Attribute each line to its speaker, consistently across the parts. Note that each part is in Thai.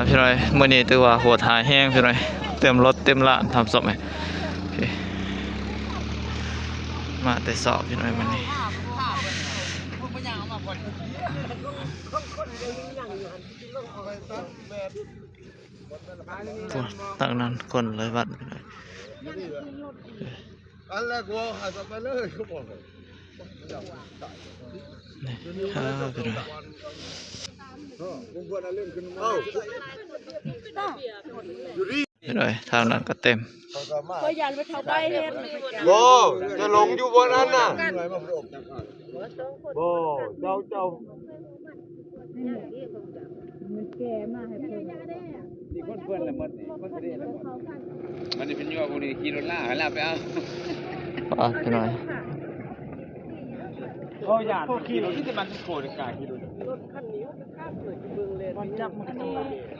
Speaker 1: พี่น้อยมื้อนี้ถือว่าโหดหายแห้งพี่น้อยเต็มรถเต็มร้านทำศพไหมมาแต่สอบพี่น้อยมื้อนี้ตั้งนั้นคนเลยวัดพี่น้อย
Speaker 2: อันแรกว่าหายไปเลยเขาบอก
Speaker 1: นี่พี่น้อยพี่น้อยทางนั้นก็เต็ม
Speaker 3: ก็ยันไปเท่าใบเฮ็ด
Speaker 2: โบจะหลงอยู่บนนั้นน่ะโบเจ้า
Speaker 3: มันแก่มาให้เพิ่น
Speaker 4: นี่คนเพื่อนละมันนี่คนเรียนละมันนี่เป็นยัวบุรีขี่รถล่าให้ลาไปเอา
Speaker 1: พี่น้อย
Speaker 4: เขาอยากขี่รถที่มันโคตรกายขี่รถ
Speaker 3: คันนี้มันข้ามเปิดเบิ่งเลยมันจับมัน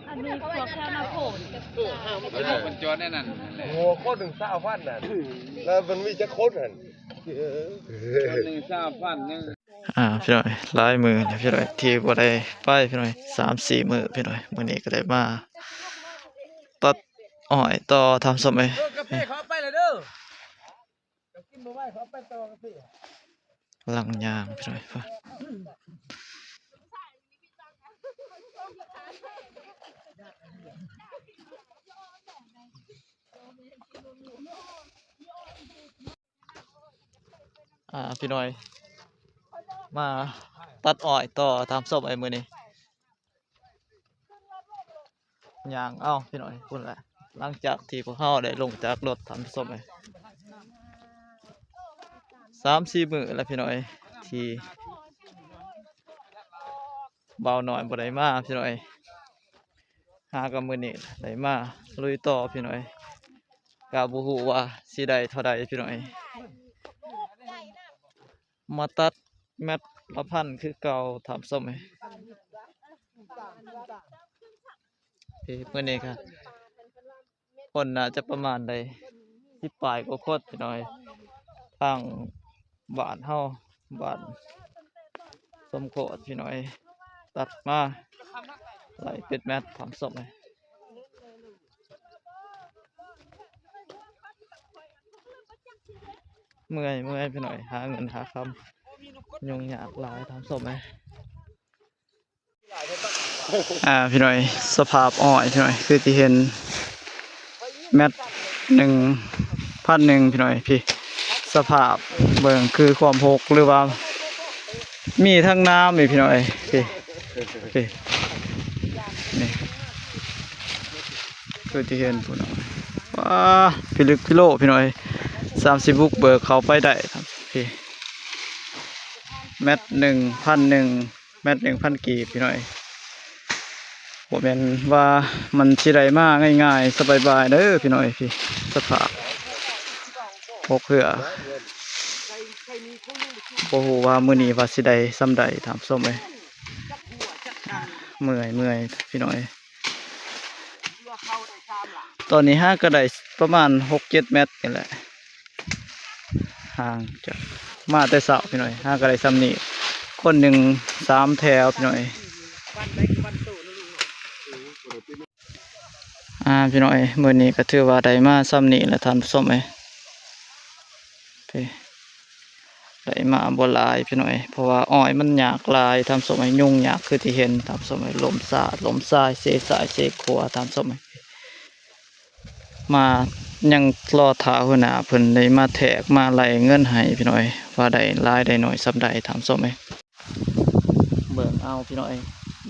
Speaker 3: อันนี้พวกแค่นาโผล่
Speaker 4: มันจอดแน่นั่น
Speaker 2: โอ้โคตรถึง3,000น่ะแล้วมันมีจะโคตรหั่น
Speaker 4: 1,000นึง
Speaker 1: พี่น้อยลายมือนะพี่น้อยที่บ่ได้ไปพี่น้อย3-4 มื้อพี่น้อยมื้อนี้ก็ได้มาตัดอ้อยต่อทำศพไหม
Speaker 4: กาแฟเขาไปเลยเด้อกินบ่ไหวเขาไปต่อกาแฟ
Speaker 1: หลังยางพี่น้อยพี่น้อยมาตัดอ้อยต่อทำศพไอ้มื้อนี้ยางพี่น้อยพุ่นแหละหลังจากที่พวกเขาได้ลงจากรถทำศพไป3-4 มื้อแล้วพี่น้อยที่เบาหน่อยบ่ได้มาพี่น้อยหากับมื้อนี้ได้มาลุยต่อพี่น้อยก็บ่ฮู้ว่าสิได้เท่าใดพี่น้อยมาตัดแมตละพันคือเก่าทำส้มให้มื้อนี้ครับคนน่าจะประมาณใด10 ปลายกว่าคนพี่น้อยทางบ้านเฮาบ้านสมโคตรพี่น้อยตัดมาไหลเป็ดแมตทำส้มให้เมื่อยพี่น้อยหาเงินหาคำยุ่งยากหลายทำส้มให้พี่น้อยสภาพอ้อยพี่น้อยคือที่เห็นแมต1,100พี่น้อยพี่สภาพเบิ่งคือความหกหรือว่ามีทั้งน้ำพี่น้อยพี่นี่คือที่เห็นพี่น้อยว้าพี่ลึกพี่โลพี่น้อย30 บุกเบิกเขาไปได้ครับพี่แมต1,100แมต1,000 กีบพี่น้อยผมเห็นว่ามันสิได้มาง่ายๆสบายๆเด้อพี่น้อยพี่สภาพพกเพื่อบ่ฮู้ว่ามื้อนี้ว่าสิได้ส่ำใดถามส้มเลยเมื่อยพี่น้อยตอนนี้ห้าก็ได้ประมาณ 6-7 เมตรนี่แหละห่างจากมาแต่เช้าพี่น้อยห้าก็ได้ซ้ำนี้คนหนึ่ง3 แถวพี่น้อยพี่น้อยมื้อนี้ก็ถือว่าได้มาซ้ำนี้แล้วท่านผู้ชมได้มาบ่หลายพี่น้อยเพราะว่าอ้อยมันยากหลายทำส้มยุ่งยากคือที่เห็นทำส้มลมสาดลมทรายเสสายเสขัวทำส้มมายังรอท่าหัวหน้าเพิ่นได้มาแทกมาไล่เงินให้พี่น้อยว่าได้หลายได้น้อยซ้ำใดทำส้มเบิ่งเอาพี่น้อย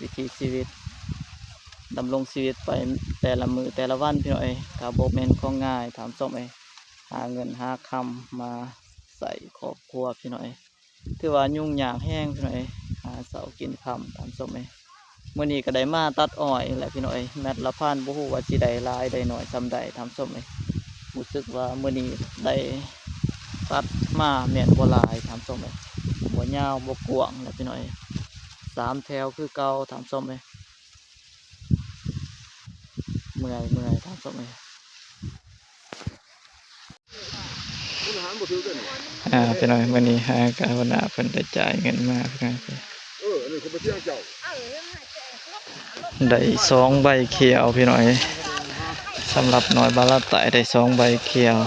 Speaker 1: วิถีชีวิตดำรงชีวิตไปแต่ละมือแต่ละวันพี่น้อยก็บ่แม่นของง่ายทำส้มหาเงินหาคำมาใส่ครอบครัวพี่น้อยถือว่ายุ่งยากแห้งพี่น้อยหาเสากินคำทำส้มมื้อนี้ก็ได้มาตัดอ้อยแหละพี่น้อยแมตละพันบ่ฮู้ว่าสิได้หลายได้น้อยซำใดทำส้มรู้สึกว่ามื้อนี้ได้ตัดมาแม่นบ่หลายทำส้มบ่ยาวบ่กว้างแหละพี่น้อย3 แถวคือเก่าทำส้มเมื่อยทำส้มพี่น้อยมื้อนี้หาการหัวหน้าเพิ่นได้จ่ายเงินมาพี่น้อย ได้2ใบเขียวพี่น้อยสำหรับหน่อยบาลาไตได้2ใบเขียว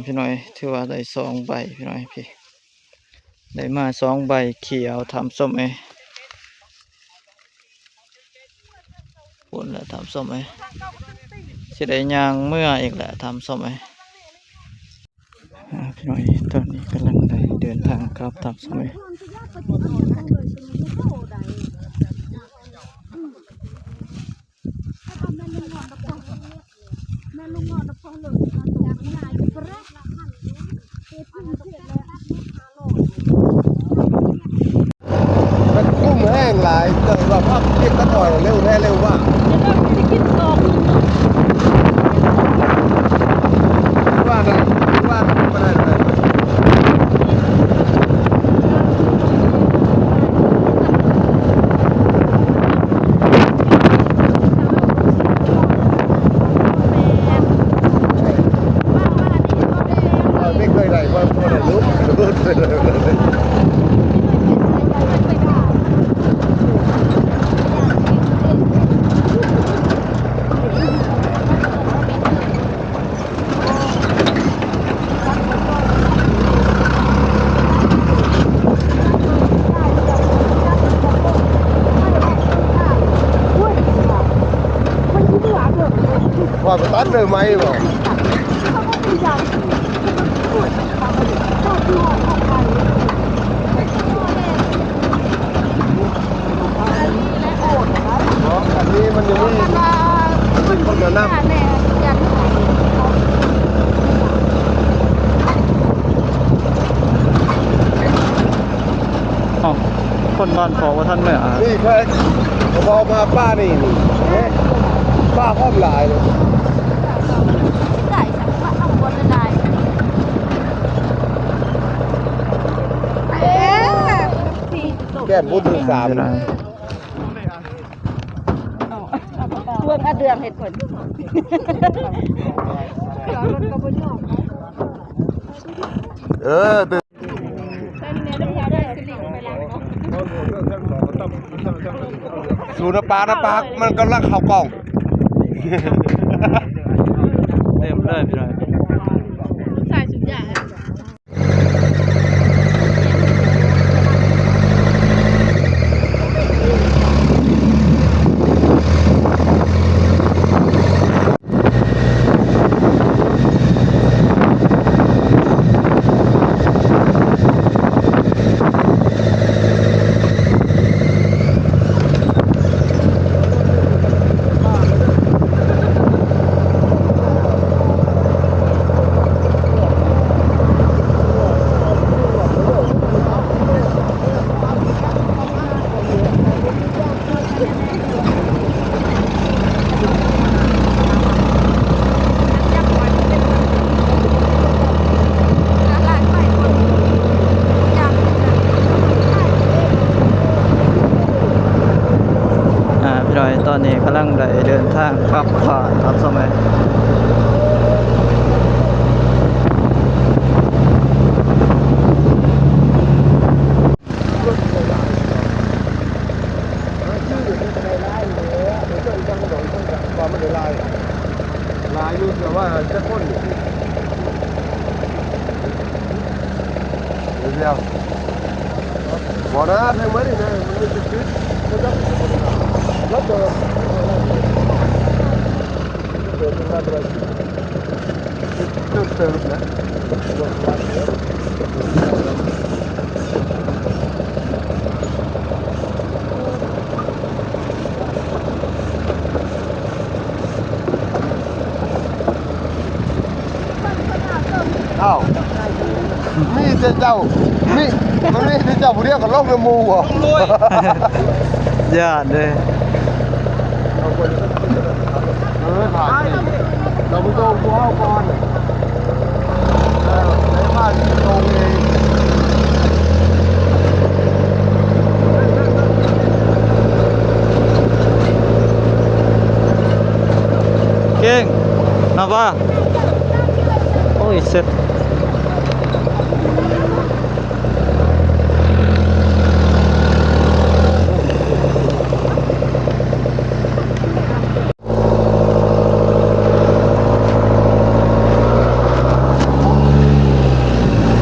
Speaker 1: พี่น้อยถือว่าได้2ใบพี่น้อยพี่ได้มา2ใบเขียวทำส้มปุ่นแล้วทำส้มสิได้ย่างเมื่ออีกแหละทำส้มพี่น้อยตอนนี้กำลังได้เดินทางกลับทำส้ม
Speaker 2: มันคุ้มแห้งหลายแต่ว่าภาพเก็บตะกอนเร็วแท้เร็วว่าว่าได้ว่าไม่ได้เลยไม่เคยได้ว่าพอได้รู้เลยว่าไปตัดเลยไหมบ่อันนี้มันยังไม่เป็นคนละน้ำ
Speaker 1: คนบ้านขอว่าท่านไม่
Speaker 2: นี่แค่พอมาป้านี่ป้าพร้อมหลายเลยแก้มบุญถึง3นะ
Speaker 3: เรื่องเดืองเหตุผล
Speaker 2: ตื่นสูนปลามันกำลังเข้ากล้อง
Speaker 1: เต็มเลยพี่น้อย
Speaker 3: ใส่สุดใหญ่
Speaker 1: พี่น้อยตอนนี้กำลังได้เดินทางกลับผ่านครับสมัย
Speaker 2: ลายอยู่แต่ว่าจะพ่นอยู่เดี๋ยวบ่นะทางมันนี่นะมันไม่ติดก็จะแล้วเดินมาด้วยเติมนะอ้าวมีแต่เจ้ามีมันมีแต่เจ้าผู้เดียวกับโลกในหมู่บ่
Speaker 1: ญาติเลย
Speaker 2: ผ่านเราไปโดนหัวก่อนในบ้านตรงเอง
Speaker 1: เก่งนะว่าโอ้ยเสร็จ